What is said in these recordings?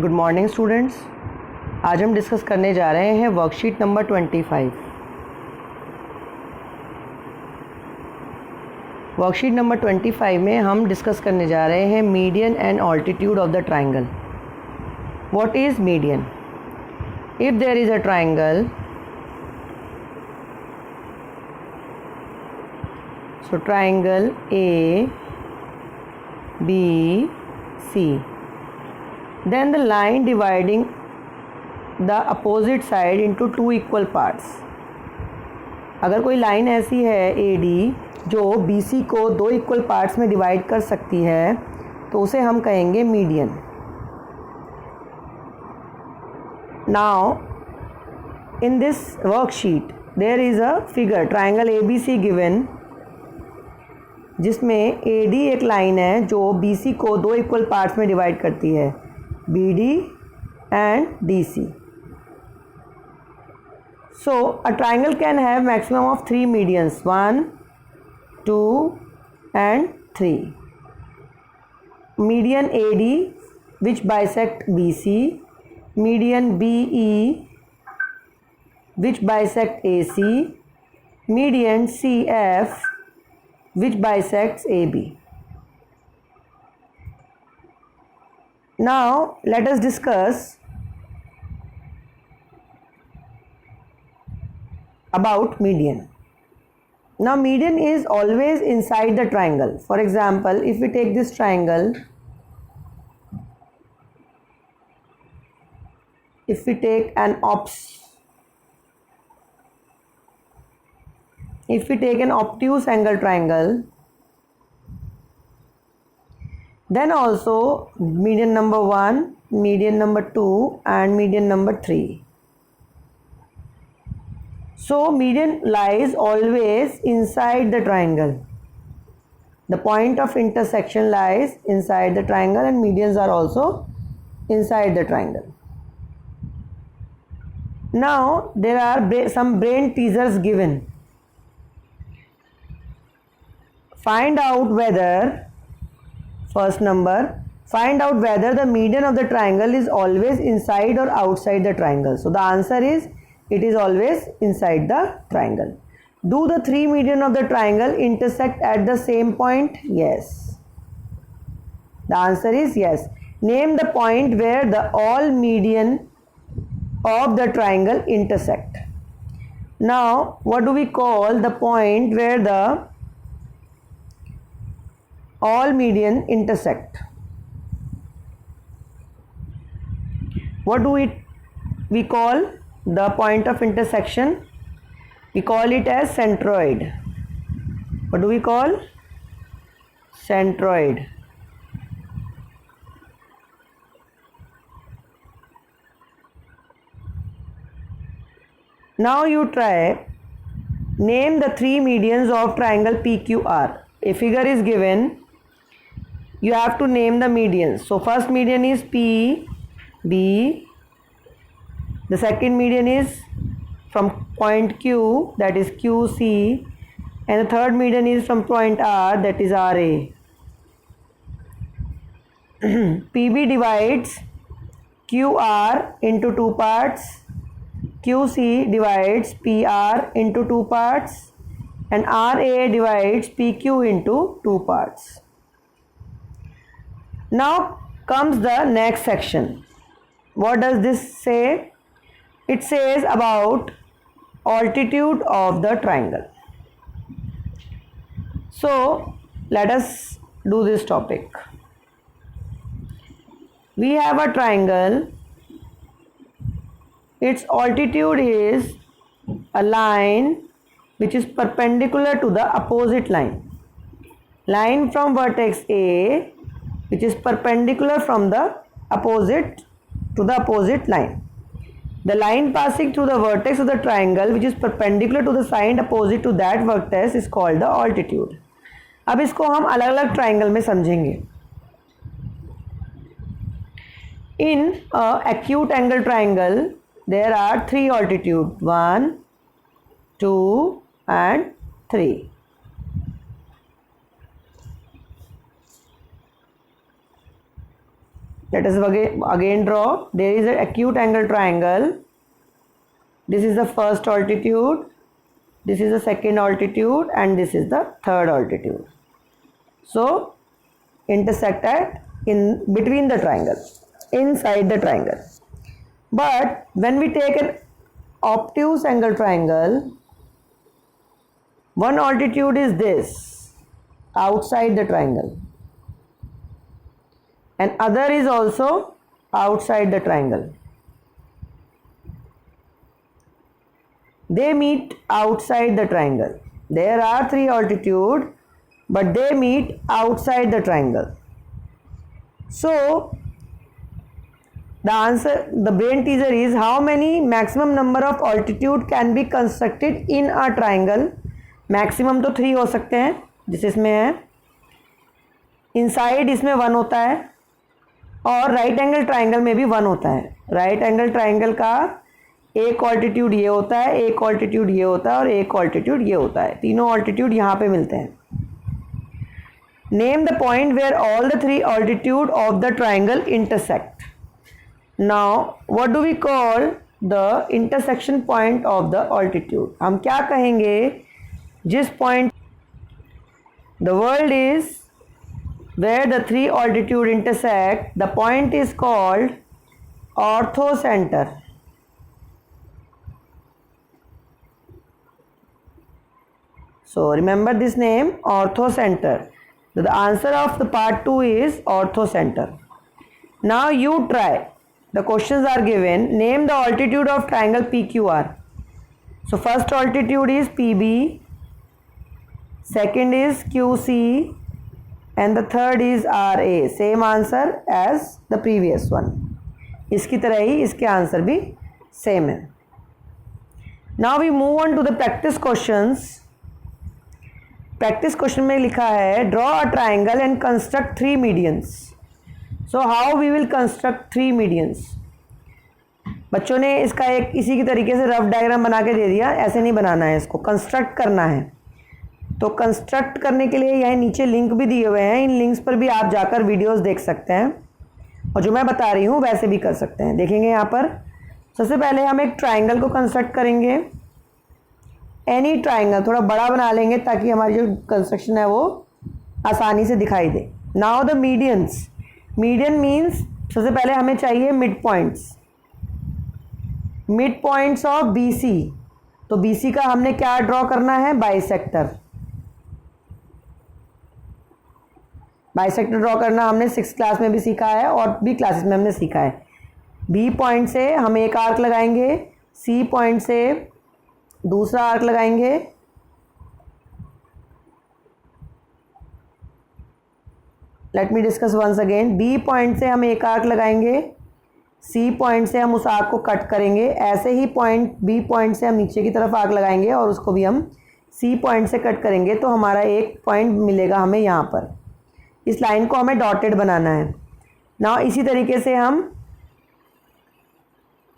Good morning students. आज हम discuss करने जा रहे हैं वर्कशीट नंबर 25। वर्कशीट नंबर 25 में हम डिस्कस करने जा रहे हैं median and altitude of the triangle. What is median? If there is a triangle, so triangle A, B, C, then the line dividing the opposite side into two equal parts। अगर कोई line ऐसी है AD जो BC को दो equal parts में divide कर सकती है तो उसे हम कहेंगे median. Now in this worksheet there is a figure triangle ABC given, जिसमें AD एक लाइन है जो BC को दो इक्वल पार्ट्स में डिवाइड करती है, BD and DC। So a triangle can have maximum of 3 medians, 1, 2 and 3. Median AD which bisect BC, median BE which bisect AC, median CF which bisects AB. Now let us discuss about median. Now median is always inside the triangle. For example, if we take this triangle, if we take an obtuse angle triangle, then also median number 1, median number 2 and median number 3. So median lies always inside the triangle. The point of intersection lies inside the triangle and medians are also inside the triangle. Now there are some brain teasers given. Find out whether, first number, find out whether the median of the triangle is always inside or outside the triangle. So the answer is it is always inside the triangle. Do the three median of the triangle intersect at the same point? Yes. The answer is yes. Name the point where the all median of the triangle intersect. Now what do we call the point where the all median intersect? What do we call the point of intersection? We call it as centroid. What do we call? Centroid. Now you try, name the three medians of triangle PQR. A figure is given, you have to name the medians. So first median is PB, the second median is from point Q, that is QC, and the third median is from point R, that is RA. PB divides QR into two parts, QC divides PR into two parts, and RA divides PQ into two parts. Now comes the next section. What does this say? It says about altitude of the triangle. So let us do this topic. We have a triangle. Its altitude is a line which is perpendicular to the opposite line. Line from vertex A which is perpendicular from the opposite to the opposite line. The line passing through the vertex of the triangle which is perpendicular to the side opposite to that vertex is called the altitude. अब इसको हम अलग अलग triangle में समझेंगे. In acute angle triangle there are three altitude, 1, 2 and 3. Let us again draw. There is an acute angle triangle. This is the first altitude, this is the second altitude, and this is the third altitude. So intersect at in between the triangle, inside the triangle. But when we take an obtuse angle triangle, one altitude is this, outside the triangle, and other is also outside the triangle. They meet outside the triangle. There are three altitudes, but they meet outside the triangle. So the answer, the brain teaser is, how many maximum number of altitude can be constructed in a triangle? Maximum तो 3 हो सकते हैं, जिस इसमें है. Inside इसमें 1 होता है, और राइट एंगल ट्राइंगल में भी 1 होता है. राइट एंगल ट्राइंगल का एक ऑल्टीट्यूड ये होता है, एक ऑल्टीट्यूड ये होता है, और एक ऑल्टीट्यूड ये होता है. तीनों ऑल्टीट्यूड यहाँ पे मिलते हैं. Name the point where all the 3 altitude of the triangle intersect. Now what do we call the intersection point of the altitude? हम क्या कहेंगे जिस point the world is where the 3 altitude intersect, the point is called orthocenter. So remember this name, orthocenter. The answer of the part 2 is orthocenter. Now you try. The questions are given. Name the altitude of triangle PQR. So first altitude is PB, second is QC, and the third is RA. Same answer as the previous one. इसकी तरह ही इसके answer भी same है. Now we move on to the practice questions. Practice question में लिखा है, draw a triangle and construct 3 medians. So how we will construct 3 medians? बच्चों ने इसका एक इसी की तरीके से रफ डायग्राम बना के दे दिया. ऐसे नहीं बनाना है, इसको कंस्ट्रक्ट करना है. तो कंस्ट्रक्ट करने के लिए यहाँ नीचे लिंक भी दिए हुए हैं. इन लिंक्स पर भी आप जाकर वीडियोस देख सकते हैं, और जो मैं बता रही हूँ वैसे भी कर सकते हैं. देखेंगे यहाँ पर सबसे पहले हम एक ट्राइंगल को कंस्ट्रक्ट करेंगे. एनी ट्राइंगल थोड़ा बड़ा बना लेंगे ताकि हमारी जो कंस्ट्रक्शन है वो आसानी से दिखाई दे. Now the medians. Median means सबसे पहले हमें चाहिए mid points. Mid points of BC. तो BC का हमने क्या ड्रॉ करना है? बाइसेक्टर. बाइसेक्टर ड्रॉ करना हमने 6th क्लास में भी सीखा है और भी क्लासेस में हमने सीखा है. B पॉइंट से हम एक आर्क लगाएंगे, C पॉइंट से दूसरा आर्क लगाएंगे, let me discuss once again. B point से हम एक आर्क लगाएंगे, C पॉइंट से हम उस आर्क को कट करेंगे. ऐसे ही पॉइंट B पॉइंट से हम नीचे की तरफ आर्क लगाएंगे और उसको भी हम C पॉइंट से कट करेंगे. तो हमारा एक पॉइंट मिलेगा हमें यहाँ पर. इस लाइन को हमें डॉटेड बनाना है. ना इसी तरीके से हम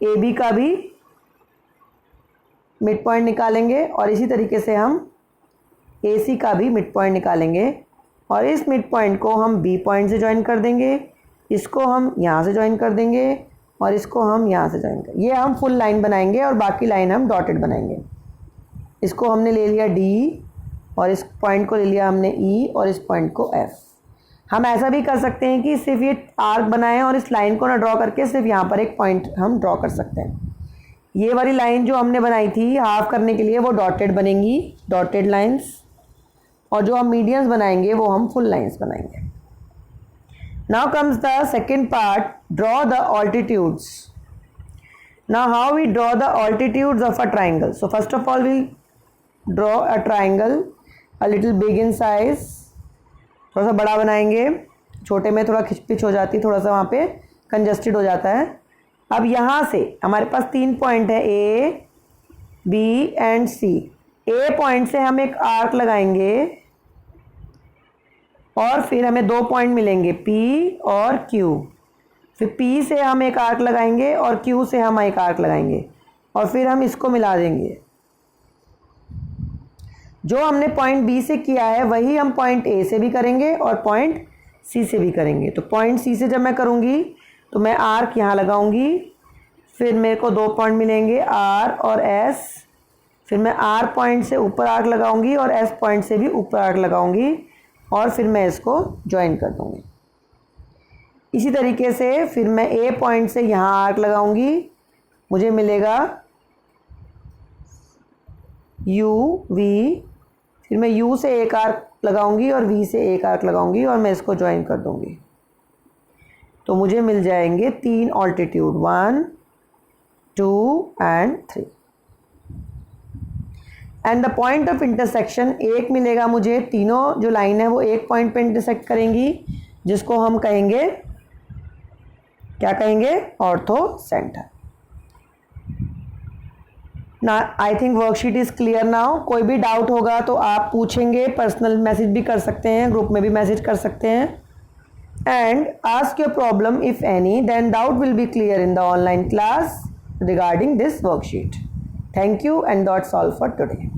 AB का भी मिड पॉइंट निकालेंगे, और इसी तरीके से हम AC का भी मिड पॉइंट निकालेंगे, और इस मिड पॉइंट को हम B पॉइंट से ज्वाइन कर देंगे, इसको हम यहाँ से ज्वाइन कर देंगे, और इसको हम यहाँ से ज्वाइन कर. ये हम फुल लाइन बनाएंगे और बाकी लाइन हम डॉटेड बनाएंगे. इसको हमने ले लिया D, और इस पॉइंट को ले लिया हमने E, और इस पॉइंट को F. हम ऐसा भी कर सकते हैं कि सिर्फ ये आर्क बनाएं और इस लाइन को ना ड्रॉ करके सिर्फ यहाँ पर एक पॉइंट हम ड्रॉ कर सकते हैं. ये वाली लाइन जो हमने बनाई थी हाफ करने के लिए वो डॉटेड बनेंगी, डॉटेड लाइंस, और जो हम मीडियंस बनाएंगे वो हम फुल लाइंस बनाएंगे. Now comes the second part, draw the altitudes. Now how we draw the altitudes of a triangle. So first of all we draw a triangle a little big in size. थोड़ा सा बड़ा बनाएंगे, छोटे में थोड़ा खिचपिच हो जाती है, थोड़ा सा वहाँ पे कंजस्टेड हो जाता है. अब यहाँ से हमारे पास 3 पॉइंट है, A, B and C. A point से हम एक आर्क लगाएंगे, और फिर हमें 2 पॉइंट मिलेंगे, P और Q. फिर P से हम एक आर्क लगाएंगे और Q से हम एक आर्क लगाएंगे, और फिर हम इसको मिला देंगे. जो हमने पॉइंट B से किया है वही हम पॉइंट A से भी करेंगे और पॉइंट सी से भी करेंगे। तो पॉइंट सी से जब मैं करूँगी तो मैं आर्क यहाँ लगाऊंगी, फिर मेरे को 2 पॉइंट मिलेंगे आर और एस, फिर मैं आर पॉइंट से ऊपर आर्क लगाऊंगी और एस पॉइंट से भी ऊपर आर्क लगाऊंगी और फिर मैं इसको ज्वाइन कर दूंगी। इसी तरीके से फिर मैं ए पॉइंट से यहाँ आर्क लगाऊंगी, मुझे मिलेगा यू वी, फिर मैं यू से एक आर्क लगाऊंगी और वी से एक आर्क लगाऊंगी और मैं इसको ज्वाइन कर दूंगी। तो मुझे मिल जाएंगे 3 altitude, 1 2 and 3। And the point of intersection एक मिलेगा मुझे, तीनों जो लाइन है वो एक पॉइंट पे इंटरसेक्ट करेंगी, जिसको हम कहेंगे, क्या कहेंगे, ऑर्थो सेंटर। ना I think worksheet is clear now. कोई भी डाउट होगा तो आप पूछेंगे, पर्सनल मैसेज भी कर सकते हैं, ग्रुप में भी मैसेज कर सकते हैं। And ask your problem if any, then doubt will be clear in the online class regarding this worksheet. Thank you, and that's all for today.